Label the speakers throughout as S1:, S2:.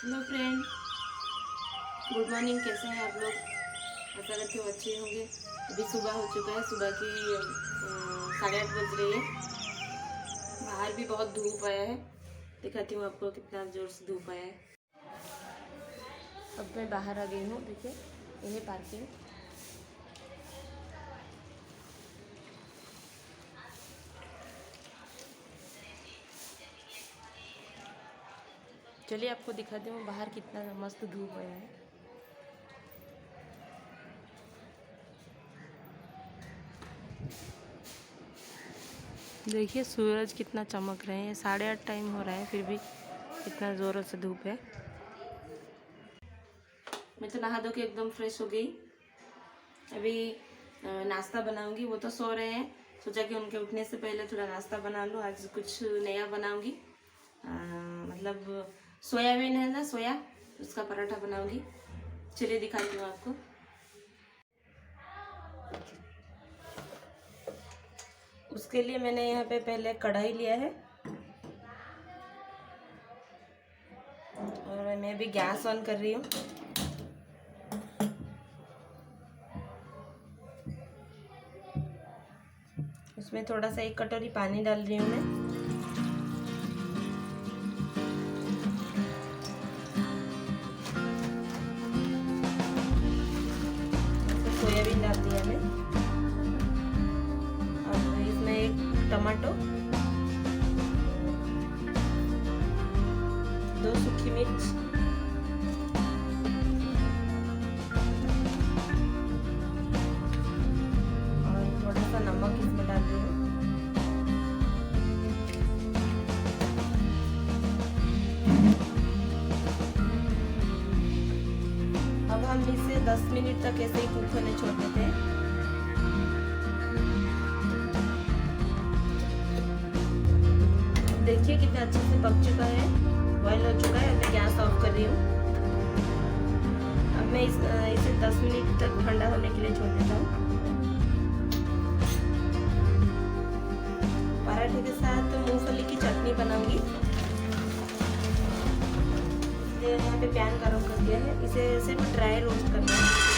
S1: Hello friend, good morning. कैसे हैं आप लोग? ऐसा करके वो अच्छे होंगे। अभी सुबह हो चुका है, सुबह की 8:30 बज रही है। बाहर भी बहुत धूप आया है। दिखाती हूँ आपको कितना जोर से धूप आया है। अब मैं बाहर आ गई हूँ। देखिए, यही पार्किंग। चलिए आपको दिखाती हूँ बाहर कितना मस्त धूप आया है। देखिए सूरज कितना चमक रहे हैं। 8:30 टाइम हो रहा है, फिर भी इतना ज़ोरों से धूप है। मैं तो नहा धो के एकदम फ्रेश हो गई। अभी नाश्ता बनाऊंगी। वो तो सो रहे हैं, सोचा कि उनके उठने से पहले थोड़ा नाश्ता बना लूँ। आज कुछ नया बनाऊंगी। मतलब सोयाबीन है ना, सोया, उसका पराठा बनाऊंगी। चलिए दिखाती हूँ आपको। उसके लिए मैंने यहाँ पे पहले कढ़ाई लिया है और मैं अभी गैस ऑन कर रही हूँ। उसमें थोड़ा सा 1 कटोरी पानी डाल रही हूँ मैं। सोयाबीन डाल दिया मैं। अब इसमें 1 टमाटो, 2 सूखी मिर्च, और थोड़ा सा नमक इसमें डाल रही हूँ। अब हम इसे 10 मिनट तक ऐसे ही कुक होने छोड़ देते हैं। देखिए कितना अच्छे से पक चुका है, बॉईल हो चुका है। मैं गैस ऑफ कर रही हूँ। अब मैं इसे 10 मिनट तक ठंडा होने के लिए छोड़ देता हूँ। पराठे के साथ मूंगफली की चटनी बनाऊंगी। यहाँ पे पैन गरम कर दिया है, इसे सिर्फ ड्राई रोस्ट करना है।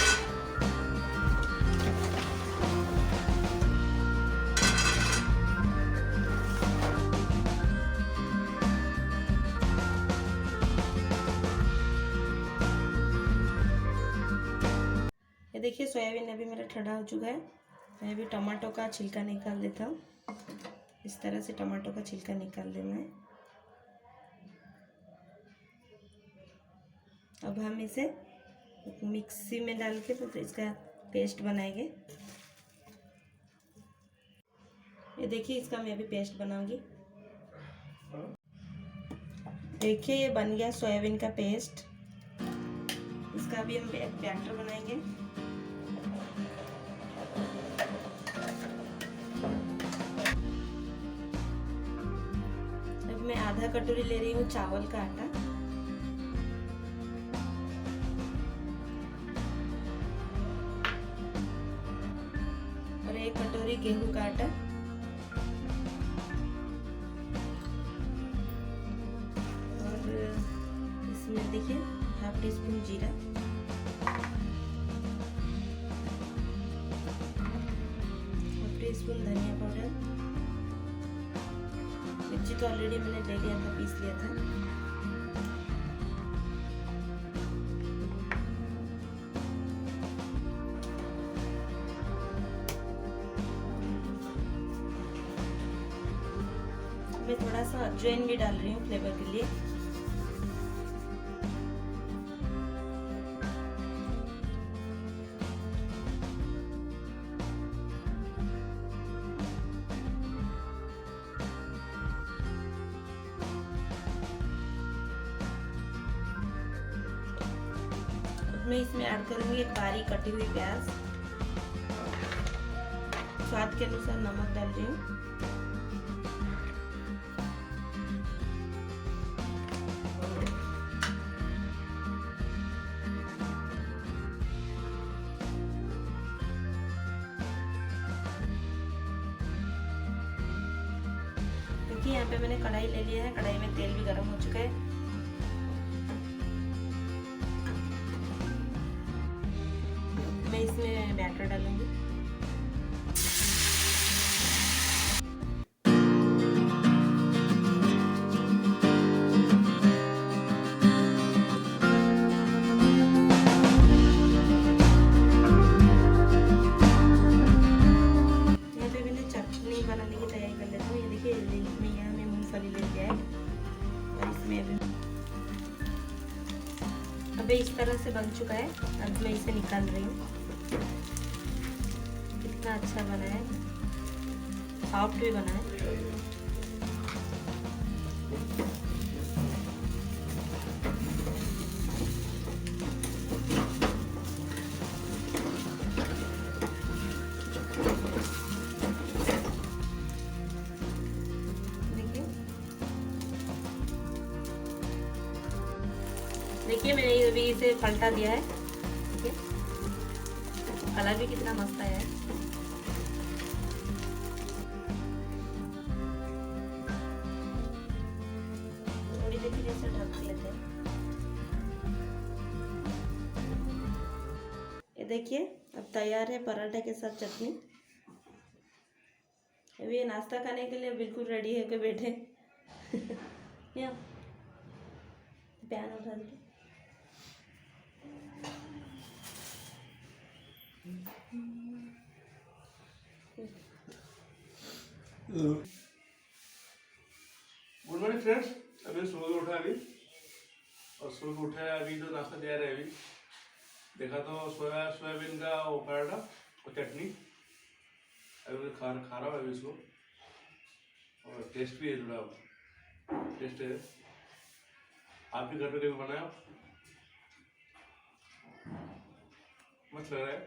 S1: ये देखिए सोयाबीन अभी मेरा ठंडा हो चुका है। मैं अभी टमाटो का छिलका निकाल देता हूँ। इस तरह से टमाटो का छिलका निकाल देना है। अब हम इसे मिक्सी में डाल के तो इसका पेस्ट बनाएंगे। ये देखिए इसका मैं अभी पेस्ट बनाऊंगी। देखिए ये बन गया सोयाबीन का पेस्ट। इसका भी हम एक बैटर बनाएंगे। अब मैं आधा कटोरी ले रही हूँ चावल का आटा और 1 कटोरी गेहूं का आटा और इसमें देखिए 1/2 टीस्पून जीरा, 1 टीस्पून धनिया पाउडर। मिर्ची तो ऑलरेडी मैंने ले लिया था, पीस लिया था। मैं थोड़ा सा अजवाइन भी डाल रही हूँ फ्लेवर के लिए। मैं इसमें ऐड करूंगी 1 बारीक कटी हुई प्याज। स्वाद के अनुसार नमक डाल रही हूँ। देखिए यहाँ पे मैंने कढ़ाई ले लिया है। कढ़ाई में तेल भी गर्म हो चुका है। इसमें बैटर डालूंगी। यहाँ पे मैंने चटनी बनाने की तैयारी कर लेता हूँ। ये देखिए यहाँ में मूंगफली ले लिया है और इसमें अभी इस तरह से बन चुका है। अब मैं इसे निकाल रही हूँ। कितना अच्छा बना है, सॉफ्ट भी बना है। देखिए मैंने अभी इसे पलटा दिया है। देखिए कलर भी कितना मस्त आया है। थोड़ी देर के लिए इसे ढक लेते हैं। ये देखिए अब तैयार है पराठे के साथ चटनी। अभी ये नाश्ता खाने के लिए बिल्कुल रेडी है के बैठे। या पैन उठा दीजिए।
S2: Good morning friends. अभी सुबह को उठा अभी और सुबह को उठा अभी तो नाश्ता तैयार है। अभी देखा तो सोयाबीन का वो पराठा और चटनी अभी मैं खा रहा हूँ अभी इसको। और टेस्ट भी है, थोड़ा टेस्ट है। आप भी घर पे कभी बनाया? मस्त लग रहा है।